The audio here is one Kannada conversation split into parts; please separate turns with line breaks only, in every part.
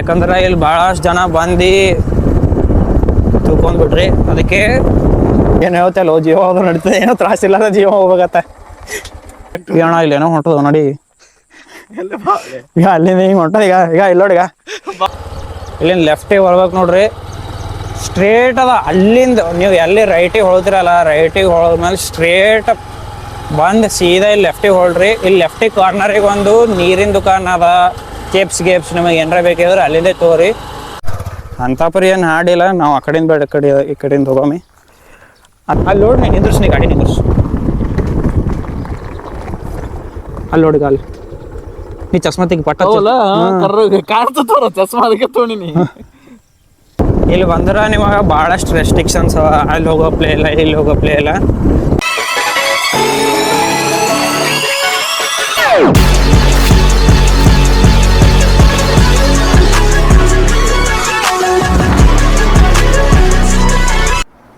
ಯಾಕಂದ್ರೆ ಇಲ್ಲಿ ಭಾಳಷ್ಟು ಜನ ಬಂದು ತಿಳ್ಕೊಂಡ್ಬಿಟ್ರಿ. ಅದಕ್ಕೆ ಏನು ಹೇಳ್ತಲ್ಲ ಜೀವ ಹೋದ್ರೆ ನಡೀತದೆ, ಏನೋ ತ್ರಾಸಿಲ್ಲದ ಜೀವ ಹೋಗ್ಬೇಕತ್ತ. ಅಣ್ಣ ಇಲ್ಲೇನೋ ಹೊಂಟದ ನೋಡಿ, ಈಗ ಅಲ್ಲಿಂದ ಹಿಂಗೆ ಹೊಂಟದ. ಈಗ ಇಲ್ಲಿ ನೋಡಿ, ಈಗ ಇಲ್ಲಿಂದ ಲೆಫ್ಟಿಗೆ ಹೊಳ್ಬೇಕು ನೋಡ್ರಿ. ಸ್ಟ್ರೇಟ್ ಅದ ಅಲ್ಲಿಂದ. ನೀವು ಎಲ್ಲಿ ರೈಟಿಗೆ ಹೊಳ್ತಿರಲ್ಲ, ರೈಟಿಗೆ ಹೊಳ್ದ್ಮೇಲೆ ಸ್ಟ್ರೇಟ್ ಬಂದು ಸೀದಾ ಇಲ್ಲಿ ಲೆಫ್ಟಿಗೆ ಹೊಳ್ರಿ. ಇಲ್ಲಿ ಲೆಫ್ಟಿಗೆ ಕಾರ್ನರಿಗೆ ಒಂದು ನೀರಿನ ದುಕಾನ್ ಅದ, ಕೇಪ್ಸ್ ನಿಮಗೆ ಏನಾರ ಬೇಕಿದ್ರೆ ಅಲ್ಲಿಂದೇ ತಗೋರಿ. ಅಂತಾಪರಿ ಏನು ಹಾಡಿಲ್ಲ, ನಾವು ಆ ಕಡೆಯಿಂದ ಬೇಡ ಈ ಕಡೆಯಿಂದ ಹೋಗೋಮಿ. ಅಲ್ಲಿ ನೋಡಿ ನೀ ನಿಂದ್ರಿಸ್, ನೀ ಗಾಡಿ ನಿಂದ್ರಿಸು. ಅಲ್ಲಿ ನೋಡಿ ಅಲ್ಲಿ ನೀ ಚಸ್ಮಾ ತೆಗಿ ಪಟ್ಟ
ಚಸ್ಮಾ ಅದಕ್ಕೆ ತೊಗೊಂಡಿನಿ.
ಇಲ್ಲಿ ಬಂದ್ರೆ ನಿಮಗೆ ಭಾಳಷ್ಟು ರೆಸ್ಟ್ರಿಕ್ಷನ್ಸ್ ಅವ. ಅಲ್ಲಿ ಹೋಗೋ ಪ್ಲೇ ಇಲ್ಲ, ಇಲ್ಲಿ ಹೋಗೋ ಪ್ಲೇ ಇಲ್ಲ.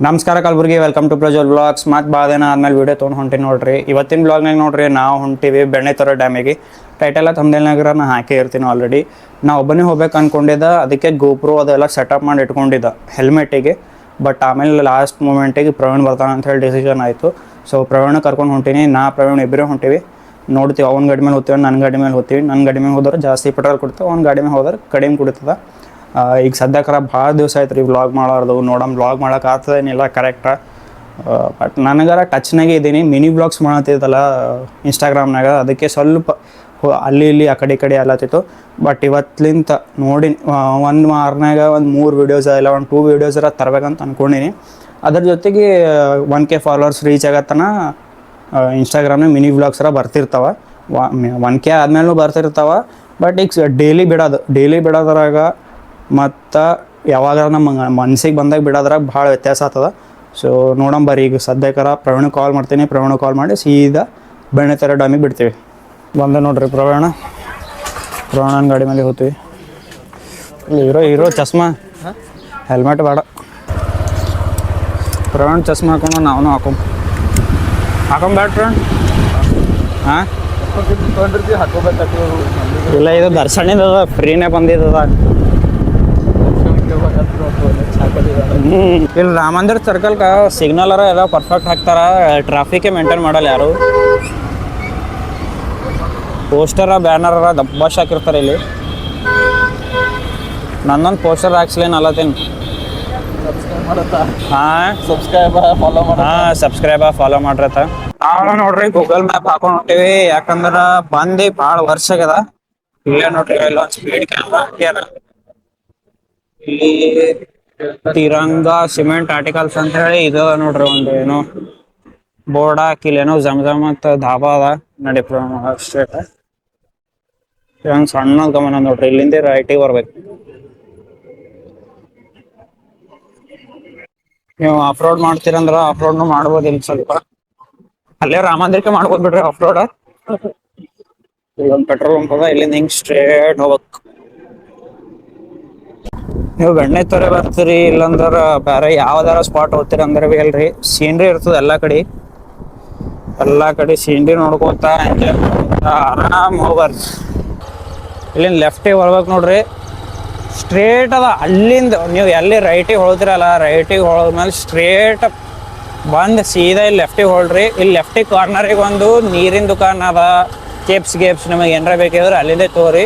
ನಮಸ್ಕಾರ Kalaburagi, welcome to Prajwal blogs. ಮತ್ತು ಭಾಳ ದಿನ ಆದ್ಮೇಲೆ ವೀಡಿಯೋ ತೊಗೊಂಡು ಹೊಂಟೀನಿ ನೋಡ್ರಿ. ಇವತ್ತಿನ ಬ್ಲಾಗ್ನಾಗ ನೋಡ್ರಿ ನಾವು ಹೊಂಟೀವಿ ಬೆಣ್ಣೆತೊರೆ ಡ್ಯಾಮಿಗೆ. ಟೈಟೆಲ್ಲ ತಮ್ಮದೇನಾಗ್ರ ನಾ ಹಾಕಿ ಇರ್ತೀನಿ ಆಲ್ರೆಡಿ. ನಾ ಒಬ್ಬನೇ ಹೋಗ್ಬೇಕು ಅಂದ್ಕೊಂಡಿದ್ದೆ, ಅದಕ್ಕೆ ಗೋಪ್ರೋ ಅದೆಲ್ಲ ಸೆಟಪ್ ಮಾಡಿ ಇಟ್ಕೊಂಡಿದ್ದೆ ಹೆಲ್ಮೆಟಿಗೆ. ಬಟ್ ಆಮೇಲೆ ಲಾಸ್ಟ್ ಮೂಮೆಂಟಿಗೆ ಪ್ರವೀಣ್ ಬರ್ತಾನೆ ಅಂತ ಹೇಳಿ ಡಿಸಿಷನ್ ಆಯಿತು. ಸೊ ಪ್ರವೀಣ ಕರ್ಕೊಂಡು ಹೊಂಟೀನಿ. ಪ್ರವೀಣ್ ಇಬ್ಬರೇ ಹೊಂಟೀವಿ. ನೋಡ್ತೀವಿ, ಅವ್ನ ಗಾಡಿ ಮೇಲೆ ಹೋಗ್ತೀವಿ, ನನ್ನ ಗಾಡಿ ಮೇಲೆ ಹೋಗ್ತೀವಿ. ನನ್ನ ಗಾಡಿ ಮೇಲೆ ಹೋದ್ರೆ ಜಾಸ್ತಿ ಪೆಟ್ರೋಲ್ ಕೊಡ್ತೇವೆ, ಅವ್ನ ಗಾಡಿ ಮೇಲೆ ಹೋದ್ರೆ ಕಡಿಮೆ ಕುಡಿತದ. ಈಗ ಸದ್ಯಕ್ಕೆ ಭಾಳ ದಿವಸ ಆಯ್ತು ರೀ ವ್ಲಾಗ್ ಮಾಡೋದು. ವ್ಲಾಗ್ ಮಾಡೋಕೆ ಆಗ್ತದೇನಿಲ್ಲ ಕರೆಕ್ಟಾ. ಬಟ್ ನನಗಾರ ಟಚ್ನಾಗೆ ಇದ್ದೀನಿ. ಮಿನಿ ವ್ಲಾಗ್ಸ್ ಮಾಡತ್ತಿದ್ದಲ್ಲ ಇನ್ಸ್ಟಾಗ್ರಾಮ್ನಾಗ, ಅದಕ್ಕೆ ಸ್ವಲ್ಪ ಅಲ್ಲಿ ಇಲ್ಲಿ ಆ ಕಡೆ ಈ ಕಡೆ ಅಲ್ಲತ್ತಿತ್ತು. ಬಟ್ ಇವತ್ತಿಂತ ನೋಡಿ ಒಂದು ವಾರನಾಗ ಒಂದು 3 ವೀಡಿಯೋಸ್ ಇಲ್ಲ ಒಂದು 2 ವೀಡಿಯೋಸರ ತರಬೇಕಂತ ಅಂದ್ಕೊಂಡಿನಿ. ಅದ್ರ ಜೊತೆಗೆ 1K ಫಾಲೋವರ್ಸ್ ರೀಚ್ ಆಗತ್ತನ ಇನ್ಸ್ಟಾಗ್ರಾಮ್ನಾಗ ಮಿನಿ ವ್ಲಾಗ್ಸರ ಬರ್ತಿರ್ತಾವೆ. 1K ಆದಮೇಲೂ ಬರ್ತಿರ್ತಾವೆ. ಬಟ್ ಈಗ ಡೈಲಿ ಬಿಡೋದ್ರಾಗ ಮತ್ತು ಯಾವಾಗ ನಮ್ಮ ಮನಸ್ಸಿಗೆ ಬಂದಾಗ ಬಿಡೋದ್ರಾಗ ಭಾಳ ವ್ಯತ್ಯಾಸ ಆಗ್ತದೆ. ಸೊ ನೋಡಂಬರಿ, ಈಗ ಸದ್ಯಕ್ಕರ ಪ್ರವೀಣ ಕಾಲ್ ಮಾಡ್ತೀನಿ. ಪ್ರವೀಣ ಕಾಲ್ ಮಾಡಿ ಸೀದಾ ಬೆಣ್ಣೆತೊರೆ ಡ್ಯಾಮಿಗೆ ಬಿಡ್ತೀವಿ. ಬಂದೆ ನೋಡ್ರಿ ಪ್ರವೀಣನ ಗಾಡಿ ಮೇಲೆ ಹೋಗ್ತೀವಿ. ಹೀರೋ ಚಸ್ಮಾ, ಹೆಲ್ಮೆಟ್ ಬೇಡ. ಪ್ರವೀಣ್ ಚಸ್ಮಾ ಹಾಕೊಂಡು ನಾವು ಹಾಕೊಂಬೇಡ ಪ್ರವೀಣ್. ಹಾಂ ಇಲ್ಲ, ಇದು ದರ್ಶನದ ಫ್ರೀನೇ ಬಂದಿದ್ದದ. ಇಲ್ಲಿ ರಾಮ ಮಂದಿರ ಸರ್ಕಲ್ಗ ಸಿಗ್ನಲರ ಎಲ್ಲ ಪರ್ಫೆಕ್ಟ್ ಹಾಕ್ತಾರ, ಟ್ರಾಫಿಕೇ ಮೇಂಟೈನ್ ಮಾಡಲ್ಲ ಯಾರು. ಪೋಸ್ಟರ ಬ್ಯಾನರ ದಬ್ಬಾಶ್ ಹಾಕಿರ್ತಾರೆ ಇಲ್ಲಿ. ನನ್ನೊಂದು ಪೋಸ್ಟರ್ ಹಾಕ್ಸ್ಲೇನು ಅಲ್ಲತ್ತೇನು. ಸಬ್ಸ್ಕ್ರೈಬ್ ಫಾಲೋ ಮಾಡ್ರತ್ತ. ನಾವು ನೋಡ್ರಿ ಗೂಗಲ್ ಮ್ಯಾಪ್ ಹಾಕೊಂಡು ಹೊಂಟೀವಿ. ಯಾಕಂದ್ರೆ ಬಂದು ಭಾಳ ವರ್ಷ ಆಗ್ಯದ. ಇಲ್ಲೇ ನೋಡ್ರಿ ಇಲ್ಲೊಂದು ಸ್ಪೀಡ್ ಕ್ಯಾಮ್ರಾ ಹಾಕ್ಯಾರ. ಇಲ್ಲಿ ತಿರಂಗ ಸಿಮೆಂಟ್ ಆರ್ಟಿಕಲ್ಸ್ ಅಂತ ಹೇಳಿ ಇದು ನೋಡ್ರಿ ಒಂದು ಏನೋ ಬೋರ್ಡ್ ಹಾಕಿಲ್ಲ, ಏನೋ ಜಮ್ ಅಂತ ಧಾಬಾ ಅದ. ನಡಿ ಸ್ಟ್ರೇಟ್ ಹಂಗೆ ಸಣ್ಣ ಗಮನ ನೋಡ್ರಿ. ಇಲ್ಲಿಂದ ರೈಟಿಗೆ ಬರ್ಬೇಕು. ನೀವು ಆಫ್ ರೋಡ್ ಮಾಡ್ತೀರಂದ್ರ ಆಫ್ ರೋಡ್ನು ಮಾಡ್ಬೋದು. ಇಲ್ಲಿ ಸ್ವಲ್ಪ ಅಲ್ಲೇ ರಾಮ ಮಂದಿರಕ್ಕೆ ಮಾಡ್ಬೋದು ಬಿಡ್ರಿ ಆಫ್ ರೋಡ್. ಇಲ್ಲೊಂದು ಪೆಟ್ರೋಲ್ ಬಂಕ್ ಅದ, ಇಲ್ಲಿಂದ ಹಿಂಗೆ ಸ್ಟ್ರೇಟ್ ಹೋಗ್ಬೇಕು. ನೀವು ಬೆಣ್ಣೆತೊರೆ ಬರ್ತೀರಿ, ಇಲ್ಲಂದ್ರೆ ಬೇರೆ ಯಾವ್ದಾರ ಸ್ಪಾಟ್ ಹೋಗ್ತೀರಿ ಅಂದ್ರೆ ಭೀ ಅಲ್ರಿ ಸೀನ್ರಿ ಇರ್ತದೆ. ಎಲ್ಲ ಕಡೆ ಸೀನ್ರಿ ನೋಡ್ಕೋತ ಎಂಜಾಯ್ ಮಾಡ್ಕೋತ ಆರಾಮ್ ಹೋಗ್ಬಾರ್ದು. ಇಲ್ಲಿಂದ ಲೆಫ್ಟಿಗೆ ಹೊಳ್ಬೇಕು ನೋಡ್ರಿ. ಸ್ಟ್ರೇಟ್ ಅದ ಅಲ್ಲಿಂದ. ನೀವು ಎಲ್ಲಿ ರೈಟಿಗೆ ಹೊಳ್ತಿರಲ್ಲ, ರೈಟಿಗೆ ಹೊಳ್ದ್ಮೇಲೆ ಸ್ಟ್ರೇಟ್ ಬಂದು ಸೀದಾ ಇಲ್ಲಿ ಲೆಫ್ಟಿಗೆ ಹೊಳ್ರಿ. ಇಲ್ಲಿ ಲೆಫ್ಟಿಗೆ ಕಾರ್ನರಿಗೆ ಒಂದು ನೀರಿನ ದುಕಾನ್ ಅದ, ಕೇಪ್ಸ್ ನಿಮಗೆ ಏನಾರ ಬೇಕಿದ್ರೆ ಅಲ್ಲಿಂದೇ ತಗೋರಿ.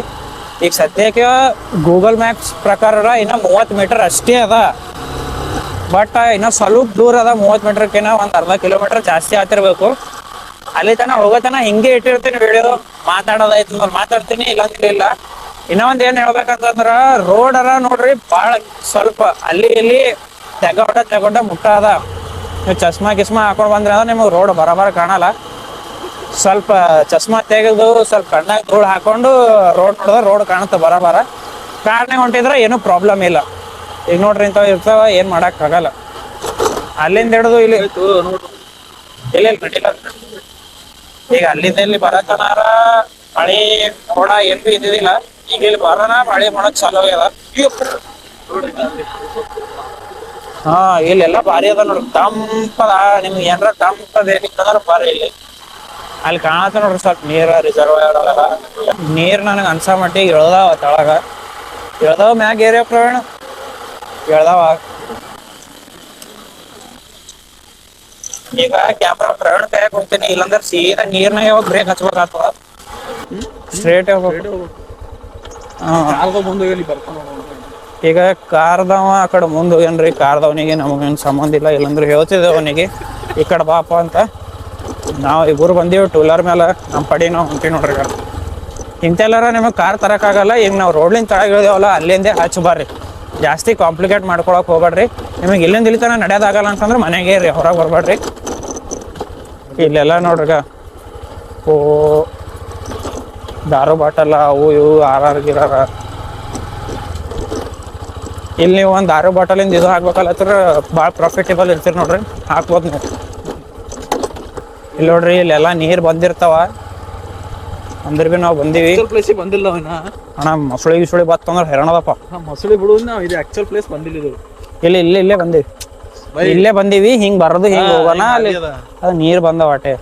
ಈಗ ಸದ್ಯಕ್ಕೆ ಗೂಗಲ್ ಮ್ಯಾಪ್ಸ್ ಪ್ರಕಾರ ಇನ್ನೂ 30 ಮೀಟರ್ ಅಷ್ಟೇ ಅದ. ಬಟ್ ಇನ್ನೂ ಸ್ವಲ್ಪ ದೂರ ಅದ. 30 ಮೀಟರ್ಕಿನ್ನ ಒಂದು ಅರ್ಧ ಕಿಲೋಮೀಟರ್ ಜಾಸ್ತಿ ಆಗ್ತಿರ್ಬೇಕು. ಅಲ್ಲಿ ತನಕ ಹೋಗೋತನ ಹಿಂಗೆ ಇಟ್ಟಿರ್ತೀನಿ ವಿಡಿಯೋ. ಮಾತಾಡೋದಾಯ್ತು ಅಂದ್ರೆ ಮಾತಾಡ್ತೀನಿ, ಇಲ್ಲ. ಇನ್ನೂ ಒಂದು ಏನು ಹೇಳ್ಬೇಕಂತಂದ್ರೆ ರೋಡ್ ನೋಡ್ರಿ ಭಾಳ ಸ್ವಲ್ಪ ಅಲ್ಲಿ ಇಲ್ಲಿ ತೆಗೊಂಡ ಮುಟ್ಟ ಅದ. ನೀವು ಚಸ್ಮಾ ಹಾಕೊಂಡು ಬಂದ್ರೆ ಅಂದ್ರೆ ನಿಮಗೆ ರೋಡ್ ಬರಬರ ಕಾಣಲ್ಲ. ಸ್ವಲ್ಪ ಚಸ್ಮಾ ತೆಗೆದು ಸ್ವಲ್ಪ ಕಣ್ಣಾಗ ಧೂಳು ಹಾಕೊಂಡು ರೋಡ್ ಕಾಣುತ್ತೆ ಬರಬರ. ಕಾರ್ನಾಗ ಹೊಂಟಿದ್ರೆ ಏನೂ ಪ್ರಾಬ್ಲಮ್ ಇಲ್ಲ. ಈಗ ನೋಡ್ರಿ ಇಂಥವು ಇರ್ತಾವ, ಏನು ಮಾಡೋಕ್ಕಾಗಲ್ಲ. ಅಲ್ಲಿಂದ ಹಿಡಿದು ಇಲ್ಲಿ ಕಟ್ಟಿಲ್ಲ. ಈಗ ಅಲ್ಲಿಂದ ಇಲ್ಲಿ ಬರತನಾರ ಮಳೆ ಮೋಡ ಏನು ಭೀ ಇದ್ದಿದ್ದಿಲ್ಲ. ಈಗ ಇಲ್ಲಿ ಬರೋಣ ಮಳೆ ಮಾಡೋಕ್ ಚಾಲು ಆಗ್ಯದ. ಇಲ್ಲೆಲ್ಲ ಭಾರಿ ಅದ ನೋಡ್ರಿ, ತಂಪದ. ನಿಮ್ಗೆ ಏನಾರ ತಂಪದ ಏನಿತ್ತಂದ್ರೆ ಭಾರಿ ಇಲ್ಲಿ. ಅಲ್ಲಿ ಕಾಣತ್ತ ನೋಡ್ರಿ ಸ್ವಲ್ಪ ನೀರು ರಿಸರ್ವ್ ನೀರು ನನಗೆ ಅನ್ಸೋ ಮಟ್ಟಿಗೆ ಇಳ್ದಾವ ತಳಗ. ಹೇಳ್ದಾವ ಮ್ಯಾಗ ಏರಿಯಾ ಪ್ರವೀಣ ಹೇಳ್ದಾವ ಈಗ ಕ್ಯಾಮ್ರಾ ಪ್ರವೀಣ ಕೈಯಾಗ ಕೊಡ್ತೀನಿ ಇಲ್ಲಾಂದ್ರೆ ಸೀದಾ ನೀರ್ನಾಗ ಯಾವಾಗ ಬ್ರೇಕ್ ಹಚ್ಬೇಕಾಗ್ತದ ಸ್ಟ್ರೇಟ್ ಈಗ ಕಾರ್ದವ ಆ ಕಡೆ ಮುಂದೆ ಹೋಗ್ಯಾನ್ರಿ ಕಾರ್ದವನಿಗೆ ನಮಗೇನು ಸಂಬಂಧ ಇಲ್ಲ ಇಲ್ಲಾಂದ್ರೆ ಹೇಳ್ತಿದ್ದೆ ಅವನಿಗೆ ಈ ಕಡೆ ಬಾಪ ಅಂತ ನಾವು ಇಬ್ಬರು ಬಂದೀವಿ ಟೂ ವೀಲರ್ ಮೇಲೆ ನಮ್ಮ ಪಡಿ ನಾವು ಹೊಂಟೀವಿ ನೋಡ್ರಿ ಈಗ ಇಂತೆಲ್ಲಾರ ನಿಮಗೆ ಕಾರ್ ತರೋಕ್ಕಾಗಲ್ಲ ಈಗ ನಾವು ರೋಡ್ಲಿಂದ ಕೆಳಗೆ ಇಳಿದೇವಲ್ಲ ಅಲ್ಲಿಂದೇ ಹಚ್ಚಬಾರ್ರಿ ಜಾಸ್ತಿ ಕಾಂಪ್ಲಿಕೇಟ್ ಮಾಡ್ಕೊಳಕ್ಕೆ ಹೋಗ್ಬೇಡ್ರಿ ನಿಮಗೆ ಇಲ್ಲಿಂದ ಇಲ್ಲಿ ತನಕ ನಡೆಯೋದಾಗಲ್ಲ ಅಂತಂದ್ರೆ ಮನೆಗೆ ರೀ ಹೊರಗೆ ಬರ್ಬೇಡ್ರಿ ಇಲ್ಲೆಲ್ಲ ನೋಡ್ರಿಗ ಓ ದಾರು ಬಾಟಲ್ಲ ಅವು ಇವು ಆರ್ ಗಿರಾರ ಇಲ್ಲಿ ನೀವು ಒಂದು ದಾರು ಬಾಟಲಿಂದ ಇದು ಹಾಕ್ಬೇಕಲ್ಲತ್ರ ಭಾಳ ಪ್ರಾಫಿಟೇಬಲ್ ಇರ್ತೀರಿ ನೋಡ್ರಿ ಹಾಕ್ಬೋದು ನೀವು ಇಲ್ಲಿ ನೋಡ್ರಿ ಇಲ್ಲೆಲ್ಲ ನೀರು ಬಂದಿರ್ತಾವ ಅಂದ್ರೆ ಭೀ ನಾವು ಬಂದೀವಿ
ಪ್ಲೇಸಿಗೆ ಬಂದಿಲ್ಲ
ಅಣ್ಣ ಮೊಸಳಿ ಬತ್ತಂದ್ರೆ ಹೆರಣದಪ್ಪ
ಮೊಸಳಿ ಬಿಡು ನಾವು ಇದು ಆಕ್ಚುಲ್ ಪ್ಲೇಸ್ ಬಂದಿಲ್ಲ ಇದು
ಇಲ್ಲೇ ಬಂದೀವಿ ಇಲ್ಲೇ ಬಂದೀವಿ ಹಿಂಗ್ ಬರೋದು ಹಿಂಗ್ ಹೋಗೋಣ ಅಲ್ಲಿ ಅದು ನೀರು ಬಂದವ ಆಟೆ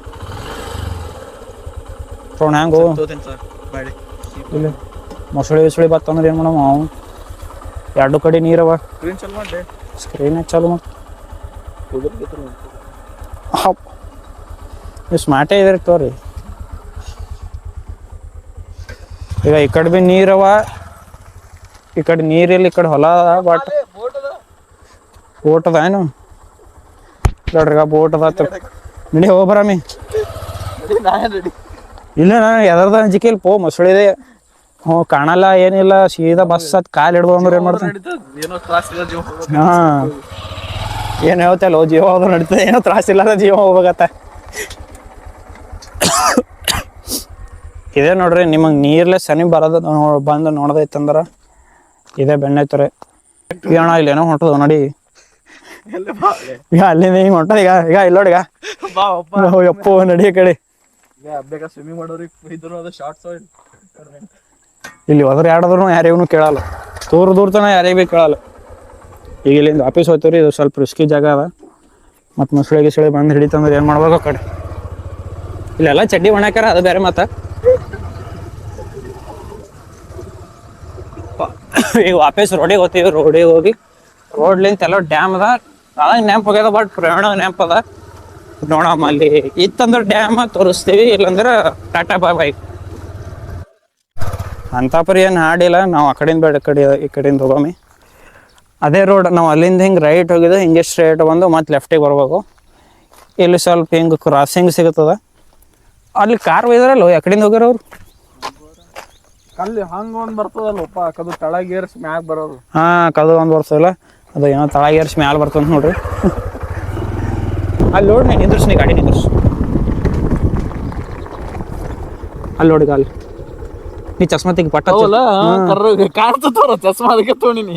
ತೋಣ ಹೆಂಗು ಇಲ್ಲ ಮೊಸಳಿ ಬತ್ತಂದ್ರೆ ಏನು ಮಾಡಮ್ಮ ಅವು ಎರಡು ಕಡೆ ನೀರವ ಸ್ಕ್ರೀನ್ ಚಾಲು ನೀವು ಸ್ಮಾರ್ಟೇ ಇದಿರ್ತವ್ರಿ ಈಗ ಈ ಕಡೆ ಭೀ ನೀರವ ಈ ಕಡೆ ನೀರಿಲ್ಲ ಈ ಕಡೆ ಹೊಲ ಬಟ್ ಬೋಟ್ ಅದ ಏನು ನೋಡ್ರಿ ಬೋಟ್ ಅದ ನಡಿ ಹೋಗ್ಬರಾಮಿ ಇಲ್ಲ ನಾನು ಎದರ್ದ ಅಂಜಿಕೆ ಇಲ್ಲಿ ಪೋ ಮೊಸಳಿದೆ ಹ್ಞೂ ಕಾಣಲ್ಲ ಏನಿಲ್ಲ ಸೀದಾ ಬಸ್ ಹತ್ ಕಾಲು ಹಿಡ್ದು ಅಂದ್ರೆ ಏನು ಮಾಡ್ತಾನೆ ಹಾಂ ಏನು ಹೇಳ್ತಲ್ಲ ಜೀವ ಹೋದ್ರೆ ನಡೀತದೆ ಏನೋ ತ್ರಾಸಿಲ್ಲ ಜೀವ ಹೋಗ್ಬೇಕತ್ತ ಇದೇ ನೋಡ್ರಿ ನಿಮಗೆ ನೀರ್ಲೆ ಸನಿ ಬರೋದು ಬಂದು ನೋಡ್ದೈತಂದ್ರೆ ಇದೇ ಬೆಣ್ಣೆ ತೊರೆ ಅಣ್ಣ ಇಲ್ಲೇನೋ ಹೊಂಟದ ನೋಡಿ ಈಗ ಅಲ್ಲಿಂದ ಹಿಂಗೆ ಹೊಂಟದ ಈಗ ಇಲ್ಲೋಡಿಗ ಯಪ್ಪೋ ನಡಿ ಕಡೆ
ಸ್ವಿಮ್ಮಿಂಗ್ ಮಾಡೋರಿಗೆ ಶಾರ್ಟ್ಸ್
ಇಲ್ಲಿ ಹೋದ್ರೆ ಯಾರಾದ್ರೂ ಯಾರಿಗೂ ಕೇಳಲ್ಲ ದೂರ ತನ ಯಾರಿಗೆ ಭೀ ಕೇಳಲ್ಲ ಈಗ ಇಲ್ಲಿಂದ ಆಫೀಸ್ ಹೋಗ್ತೀವಿ ರೀ ಇದು ಸ್ವಲ್ಪ ರಿಸ್ಕಿ ಜಾಗ ಅದ ಮತ್ತು ಮೊಸಳೆ ಬಂದು ಹಿಡಿತಂದ್ರೆ ಏನು ಮಾಡ್ಬೇಕು ಆ ಕಡೆ ಇಲ್ಲೆಲ್ಲ ಚಡ್ಡಿ ಒಣಕ್ಯಾರ ಅದು ಬೇರೆ ಮಾತ ಈಗ ವಾಪಸ್ ರೋಡಿಗೆ ಹೋಗ್ತೀವಿ ಹೋಗಿ ರೋಡ್ಲಿಂತ ಎಲ್ಲ ಡ್ಯಾಮ್ ಅದ ಅದಾಗ ನೆನಪು ಹೋಗ್ಯದ ಬಟ್ ಪ್ರಯಾಣ ನೆನಪು ಅದ ನೋಡಮ್ಮ ಅಲ್ಲಿ ಇತ್ತಂದ್ರೆ ಡ್ಯಾಮ್ ತೋರಿಸ್ತೀವಿ ಇಲ್ಲಾಂದ್ರೆ ಟಾಟಾ ಬಾಯ್ ಅಂತಾಪರಿ ಏನು ಹಾಡಿಲ್ಲ ನಾವು ಆ ಕಡೆಯಿಂದ ಬೇಡ ಈ ಕಡೆಯಿಂದ ಹೋಗಮ್ಮಿ ಅದೇ ರೋಡ್ ನಾವು ಅಲ್ಲಿಂದ ಹಿಂಗೆ ರೈಟ್ ಹೋಗಿದ್ದು ಹಿಂಗೆ ಸ್ಟ್ರೇಟ್ ಬಂದು ಮತ್ತೆ ಲೆಫ್ಟಿಗೆ ಬರ್ಬೇಕು ಇಲ್ಲಿ ಸ್ವಲ್ಪ ಹಿಂಗೆ ಕ್ರಾಸಿಂಗ್ ಸಿಗುತ್ತದ ಅಲ್ಲಿ ಕಾರ್ ಒಯ್ದಾರಲ್ಲ ಆ ಕಡೆಯಿಂದ ಹೋಗ್ಯಾರ ಅವ್ರು
ಅಲ್ಲಿ ಹಂಗೆ ಒಂದು ಬರ್ತದಲ್ಲಪ್ಪ ಕದು ತಳಗೇರ್ಸ್ ಮ್ಯಾಗ ಬರೋದು
ಹಾಂ ಕದು ಒಂದು ಬರ್ತದಲ್ಲ ಅದು ಏನೋ ತಳಗೇರ್ಸ್ ಮ್ಯಾಲ ಬರ್ತದ ನೋಡ್ರಿ ಅಲ್ಲಿ ನೋಡಿ ನಿಂದ್ರಸ್ ಗಾಡಿ ನಿಂದ್ರಸ್ ಅಲ್ಲಿ ನೋಡಿ ಅಲ್ಲಿ ನೀ ಚಸ್ಮಾ ತೆಗಿ ಪಟ್ಟ
ಕಾಣ್ತದ ಚಸ್ಮಾ ಅದಕ್ಕೆ ತೊಗೊಂಡಿನಿ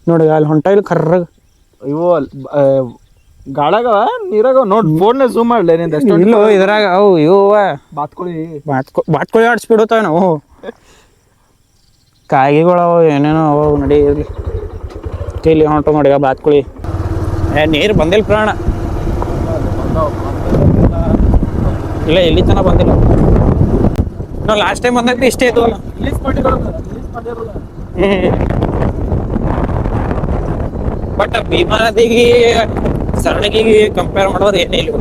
ನೋಡಿ ಅಲ್ಲಿ ಹೊಂಟ ಇಲ್ಲಿ ಕರ್ರಗ
ಇವು ಗಾಳಾಗ ನೀರಾಗ ನೋಡಿ ಫೋನ್ ಝೂಮ್ ಮಾಡ್ಲಿ
ಇಲ್ಲ ಇದ್ರಾಗ ಅವು ಇವು ಬಾಟ್ಕೊಳ್ಳಿ ಆಡ್ ಸ್ಪೀಡ್ ಹೋಗ್ತಾವೆ ನಾವು ಕಾಯಿಗಳು ಅವು ಏನೇನೋ ಅವು ನಡಿ ಇರಲಿ ಇಲ್ಲಿ ಹೊಂಟು ನೋಡಿ ಬಾತ್ಕೊಳ್ಳಿ ನೀರು ಬಂದಿಲ್ಲ ಪ್ರಾಣ ಇಲ್ಲ ಎಲ್ಲಿ ತನಕ ಬಂದಿಲ್ಲ ನಾವು ಲಾಸ್ಟ್ ಟೈಮ್ ಬಂದಾಗ ಇಷ್ಟೇ ಇದ್ವಲ್ಲ ಬಟ್ ಭೀಮಾ ನದಿಗೆ ಸರಣಗಿಗೆ ಕಂಪೇರ್ ಮಾಡೋದು ಏನೇ ಇಲ್ಲ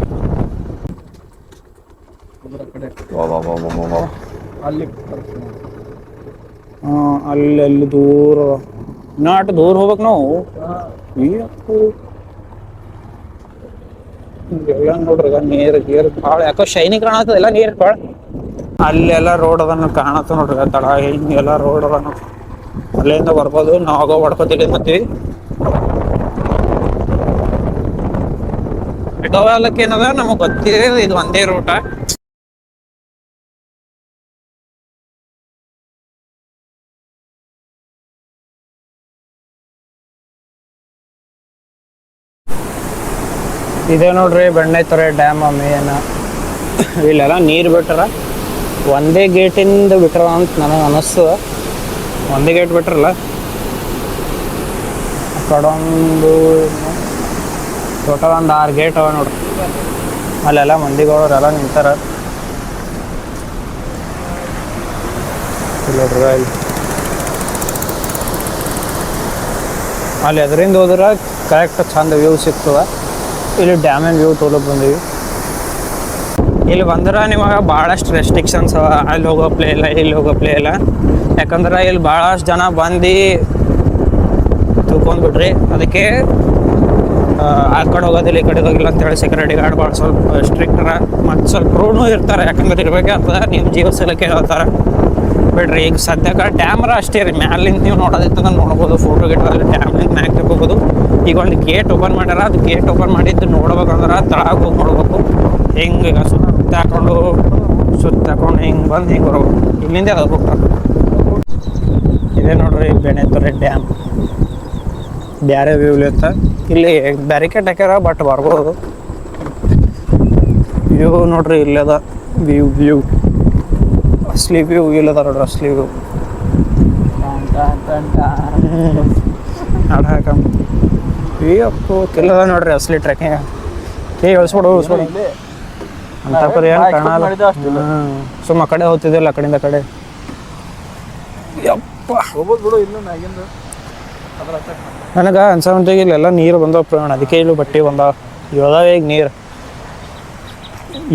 ಅಲ್ಲಿ ದೂರ ನಾಟ್ ದೂರ ಹೋಗ್ಬೇಕು ನಾವು ಎಲ್ಲ ನೋಡ್ರಿ ನೀರು ಗೀರು ಭಾಳ ಯಾಕೋ ಶೈನಿ ಕಾಣತ್ತದ ಎಲ್ಲ ನೀರು ಭಾಳ ಅಲ್ಲೆಲ್ಲ ರೋಡ್ ಅದನ್ನು ಕಾಣತ್ತ ನೋಡ್ರಿ ತಳ ಹಿಂಗೆಲ್ಲ ರೋಡ್ ಅದನ್ನು ಅಲ್ಲಿಂದ ಬರ್ಬೋದು ನಾವು ಹೊಡ್ಕೊತೀವಿ ಮತ್ತೀವಿ ಗೋವಾಲಕ್ಕೆ ಏನದ ನಮಗೆ ಗೊತ್ತಿದೆ ಇದು ಒಂದೇ ರೂಟ ಇದೇ ನೋಡ್ರಿ ಬೆಣ್ಣೆತೊರೆ ಡ್ಯಾಮ್ ಮೇನ್ ಇಲ್ಲೆಲ್ಲ ನೀರು ಬಿಟ್ರ ಒಂದೇ ಗೇಟಿಂದ ಬಿಟ್ರ ಅಂತ ನನಗೆ ಅನ್ನಿಸ್ತದ ಒಂದೇ ಗೇಟ್ ಬಿಟ್ರಲ್ಲ ಆ ಕಡೊಂದು ಟೋಟಲ್ ಒಂದು 6 ಗೇಟ್ ಅವ ನೋಡ್ರಿ ಅಲ್ಲೆಲ್ಲ ಮಂದಿಗಳವರೆಲ್ಲ ನಿಂತಾರ ನೋಡ್ರಿ ಅಲ್ಲಿ ಅದರಿಂದ ಹೋದ್ರೆ ಕರೆಕ್ಟ್ ಚಂದ ವ್ಯೂ ಸಿಗ್ತದೆ. ಇಲ್ಲಿ ಡ್ಯಾಮಿನ ವ್ಯೂ ತೊಗೊಳಕ್ ಬಂದೀವಿ. ಇಲ್ಲಿ ಬಂದ್ರೆ ನಿಮಗೆ ಭಾಳಷ್ಟು ರೆಸ್ಟ್ರಿಕ್ಷನ್ಸ್ ಅವ. ಅಲ್ಲಿ ಹೋಗೋ ಪ್ಲೇ ಇಲ್ಲ, ಇಲ್ಲಿ ಹೋಗೋ ಪ್ಲೇ ಇಲ್ಲ. ಯಾಕಂದ್ರೆ ಇಲ್ಲಿ ಭಾಳಷ್ಟು ಜನ ಬಂದು ತಿಳ್ಕೊಂಡ್ಬಿಟ್ರಿ. ಅದಕ್ಕೆ ಆ ಕಡೆ ಹೋಗೋದಿಲ್ಲ, ಈ ಕಡೆ ಹೋಗಿಲ್ಲ ಅಂತೇಳಿ ಸೆಕ್ಯೂರಿಟಿ ಗಾರ್ಡ್ ಭಾಳ ಸ್ವಲ್ಪ ಸ್ಟ್ರಿಕ್ಟರ ಮತ್ತು ಸ್ವಲ್ಪ ರೂಢೂ ಇರ್ತಾರೆ. ಯಾಕಂದ್ರೆ ಇರ್ಬೇಕಾಗ್ತದೆ, ನಿಮ್ಮ ಜೀವ ಸಲಕ್ಕೆ ಹೇಳ್ತಾರೆ. ಬಿಡ್ರಿ ಈಗ ಸದ್ಯಕ್ಕೆ ಡ್ಯಾಮ್ರ ಅಷ್ಟೇ ರೀ. ಮ್ಯಾಲಿಂದ ನೀವು ನೋಡೋದಿತ್ತಂದ್ರೆ ನೋಡ್ಬೋದು, ಫೋಟೋ ಗಿಟ್ ಅಲ್ಲಿ ಡ್ಯಾಮ್ಲಿಂದ ಮ್ಯಾಗ್ ಹೋಗ್ಬೋದು. ಈಗ ಒಂದು ಗೇಟ್ ಓಪನ್ ಮಾಡ್ಯಾರ, ಅದು ಗೇಟ್ ಓಪನ್ ಮಾಡಿದ್ದು ನೋಡ್ಬೇಕಂದ್ರೆ ತಳಗೆ ಹೋಗಿ ನೋಡ್ಬೇಕು. ಹಿಂಗೆ ಸುತ್ತ ಹಾಕೊಂಡು ಹಿಂಗೆ ಬಂದು ಹಿಂಗೆ ಬರ್ಬೇಕು. ಇಲ್ಲಿಂದ ಅದು ಹೋಗ್ತಾರೆ. ಇದೇ ನೋಡ್ರಿ ಬೆಣ್ಣೆತೊರೆ ಡ್ಯಾಮ್. ಬೇರೆ ವ್ಯೂ ಇತ್ತ. ಇಲ್ಲಿ ಬ್ಯಾರಿಕೇಡ್ ಹಾಕ್ಯಾರ, ಬಟ್ ಬರ್ಬೋದು. ವ್ಯೂ ನೋಡ್ರಿ ಇಲ್ಲದ ವ್ಯೂ ಅಸ್ಲಿ ವ್ಯೂ ಇಲ್ಲದ ನೋಡ್ರಿ ಅಸ್ಲಿ ವ್ಯೂ. ಹಾಡು ಹಾಕಂಬ ಅಪ್ಪು ತಿಲ್ಲದ ನೋಡ್ರಿ ಅಸ್ಲಿ ಟ್ರೆಕ್ಕಿಂಗ್. ಇಳಿಸ್ಬಿಡು ಅಂತ ಪರಿ ಏನು ಕಾಣಲ್ಲ. ಸುಮ್ಮ ಕಡೆ ಹೋಗ್ತಿದ್ದಿಲ್ಲ, ಆ ಕಡೆಯಿಂದ ಕಡೆ. ಯಪ್ಪ
ಹೋಗ್ಬೋದು ಬಿಡು. ಇನ್ನು ಮ್ಯಾಗಿಂದ
ನನಗೆ ಅನ್ಸಂತಿಗೆ ಇಲ್ಲೆಲ್ಲ ನೀರು ಬಂದವ ಪ್ರಯಾಣ. ಅದಕ್ಕೆ ಇಲ್ಲಿ ಬಟ್ಟೆ ಬಂದಾವ. ಇವಾಗ ಈಗ ನೀರು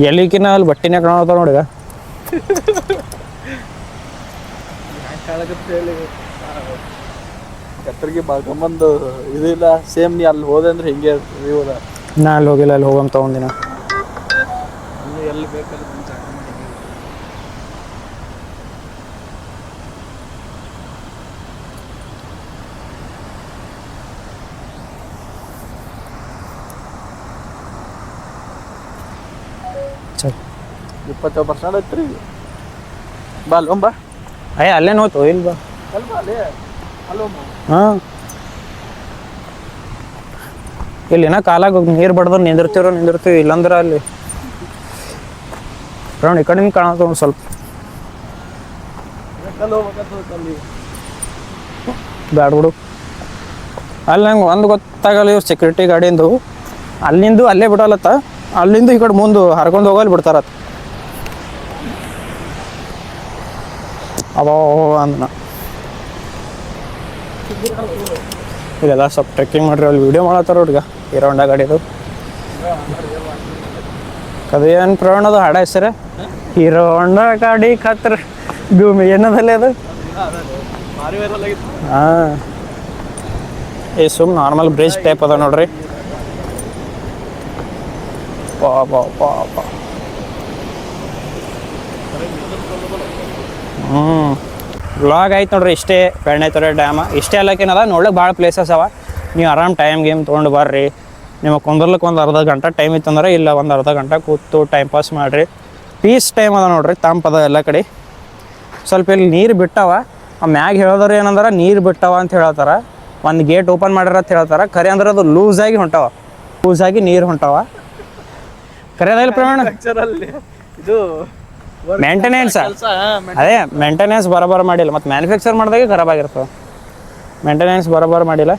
ಎಲ್ಲಿಕಿನ ಅಲ್ಲಿ ಬಟ್ಟೆನೇ ಕಾಣತಾವ ನೋಡಿಗ.
ಎತ್ತರಿಗೆ ಬಾಳ್ಕೊಂಬಂದು ಇದಿಲ್ಲ. ಸೇಮ್ ನೀ ಅಲ್ಲಿ ಹೋದೆ ಅಂದ್ರೆ ಹಿಂಗೆ ವ್ಯೂ ಅದ.
ನಾ ಅಲ್ಲಿ ಹೋಗಿಲ್ಲ, ಅಲ್ಲಿ ಹೋಗಮ್ ತಗೊಂಡಿನ.
ಎಲ್ಲಿ ಬೇಕಲ್ಲಿ
ಸರಿ
20% ಐತ್ರಿ. ಬಾ ಅಲ್ಲೊಂಬ
ಅಲ್ಲೇ ನೋತು ಇಲ್ಲಿ ಬಾ.
ಅಲ್ವ ಅಲ್ಲೇ ಅಲ್ಲೊಂಬ.
ಹಾಂ ಇಲ್ಲಿನ ಕಾಲಾಗ ನೀರು ಬಡ್ದ್ರೆ ನಿಂದಿರ್ತೀವಿ. ಇಲ್ಲಂದ್ರೆ ಅಲ್ಲಿ ರೌಂಡ್ ಈ ಕಡೆ ಕಾಣತ್ತ ಒಂದು ಸ್ವಲ್ಪ. ಬ್ಯಾಡ ಬಿಡು. ಅಲ್ಲಿ ನಂಗೆ ಒಂದು ಗೊತ್ತಾಗಲ್ಲ, ಇವ್ರು ಸೆಕ್ಯೂರಿಟಿ ಗಾಡಿಂದು ಅಲ್ಲಿಂದು ಅಲ್ಲೇ ಬಿಡಲತ್ತ. ಅಲ್ಲಿಂದ ಈ ಕಡೆ ಮುಂದೆ ಹರ್ಕೊಂಡು ಹೋಗಲ್ಲಿ ಬಿಡ್ತಾರತ್ತ. ಅವೋ ಅಂದ ಇಲ್ಲೆಲ್ಲ ಸ್ವಲ್ಪ ಟ್ರೆಕ್ಕಿಂಗ್ ಮಾಡ್ರಿ. ಅಲ್ಲಿ ವೀಡಿಯೋ ಮಾಡತ್ತಾರ ಹುಡ್ಗ ಹೀರೋ ಹೊಂಡಾ ಗಾಡಿದು. ಅದೇನು ಪ್ರಯಾಣದು ಹಾಡ ಹೆಸರು ಹೀರೋ ಹೊಂಡಾ ಗಾಡಿ ಖಾತ್ರ ಭೂಮಿ ಏನದಲ್ಲ ಅದು. ಹಾಂ ಈ ಸುಮ್ ನಾರ್ಮಲ್ ಬ್ರಿಡ್ಜ್ ಟೈಪ್ ಅದ ನೋಡ್ರಿ. ಪಾಪ ವ್ಲಾಗ್ ಆಯ್ತು ನೋಡ್ರಿ. ಇಷ್ಟೇ ಬೆಣ್ಣೆತೊರೆ ಡ್ಯಾಮ. ಇಷ್ಟೇ ಅಲ್ಲಕ್ಕೇನದ ನೋಡ್ಲಿಕ್ಕೆ ಭಾಳ ಪ್ಲೇಸಸ್ ಅವ. ನೀವು ಆರಾಮ್ ಟೈಮ್ ಗೇಮ್ ತೊಗೊಂಡು ಬರ್ರಿ. ನಿಮಗೆ ಕುಂದರ್ಲಿಕ್ಕೆ ಒಂದು ಅರ್ಧ ಗಂಟೆ ಟೈಮ್ ಇತ್ತಂದ್ರೆ ಇಲ್ಲ ಒಂದು ಅರ್ಧ ಗಂಟೆ ಕೂತು ಟೈಮ್ ಪಾಸ್ ಮಾಡಿರಿ. ಪೀಸ್ ಟೈಮ್ ಅದ ನೋಡ್ರಿ, ತಂಪದ ಎಲ್ಲ ಕಡೆ. ಸ್ವಲ್ಪ ಇಲ್ಲಿ ನೀರು ಬಿಟ್ಟವ. ಆ ಮ್ಯಾಗ ಹೇಳೋದ್ರೆ ಏನಂದ್ರೆ ನೀರು ಬಿಟ್ಟವ ಅಂತ ಹೇಳ್ತಾರೆ. ಒಂದು ಗೇಟ್ ಓಪನ್ ಮಾಡ್ಯಾರ ಅಂತ ಹೇಳ್ತಾರೆ. ಖರೆ ಅಂದ್ರೆ ಅದು ಲೂಸಾಗಿ ನೀರು ಹೊಂಟವ. ಕರೆಯದಿಲ್ಲ ಪ್ರಮಾಣ
ಇದು
ಮೇಂಟೆನೆನ್ಸ್. ಅದೇ ಮೇಂಟೆನೆನ್ಸ್ ಬರೋಬ್ಬರ ಮಾಡಿಲ್ಲ. ಮತ್ತು ಮ್ಯಾನುಫ್ಯಾಕ್ಚರ್ ಮಾಡಿದಾಗೆ ಖರಾಬ್ ಆಗಿರ್ತವೆ. ಮೇಂಟೆನೆನ್ಸ್ ಬರೋಬ್ಬರ ಮಾಡಿಲ್ಲ.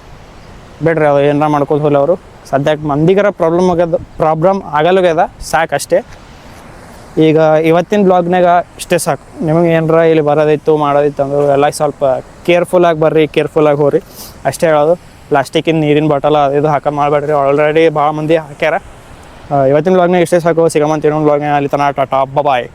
ಬಿಡ್ರಿ ಅದು ಏನಾರ ಮಾಡ್ಕೋದು ಹೋಲ್ಲ ಅವರು. ಸದ್ಯಕ್ಕೆ ಮಂದಿಗರ ಪ್ರಾಬ್ಲಮ್ ಆಗಲ್ಲಾಗ್ಯದ. ಸಾಕಷ್ಟೇ. ಈಗ ಇವತ್ತಿನ ಬ್ಲಾಗ್ನಾಗ ಇಷ್ಟೇ ಸಾಕು. ನಿಮಗೆ ಏನಾರ ಇಲ್ಲಿ ಬರೋದಿತ್ತು ಮಾಡೋದಿತ್ತು ಅಂದ್ರೆ ಎಲ್ಲ ಸ್ವಲ್ಪ ಕೇರ್ಫುಲ್ಲಾಗಿ ಬರ್ರಿ, ಕೇರ್ಫುಲ್ಲಾಗಿ ಹೋಗ್ರಿ ಅಷ್ಟೇ ಹೇಳೋದು. ಪ್ಲಾಸ್ಟಿಕ್ಕಿನ ನೀರಿನ ಬಾಟಲ್ ಅದು ಇದು ಹಾಕೋದು ಮಾಡಬೇಡ್ರಿ. ಆಲ್ರೆಡಿ ಭಾಳ ಮಂದಿ ಹಾಕ್ಯಾರ. ಇವತ್ತಿನ ಬ್ಲಾಗ್ನಾಗ ಇಷ್ಟೇ ಸಾಕು. ಸಿಗಮಂತ ಇನ್ನೊಂದು ಬ್ಲಾಗ್ನಾಗ ಅಲ್ಲಿ ತನಕ ಟಾಟಾ ಬಾಯ್.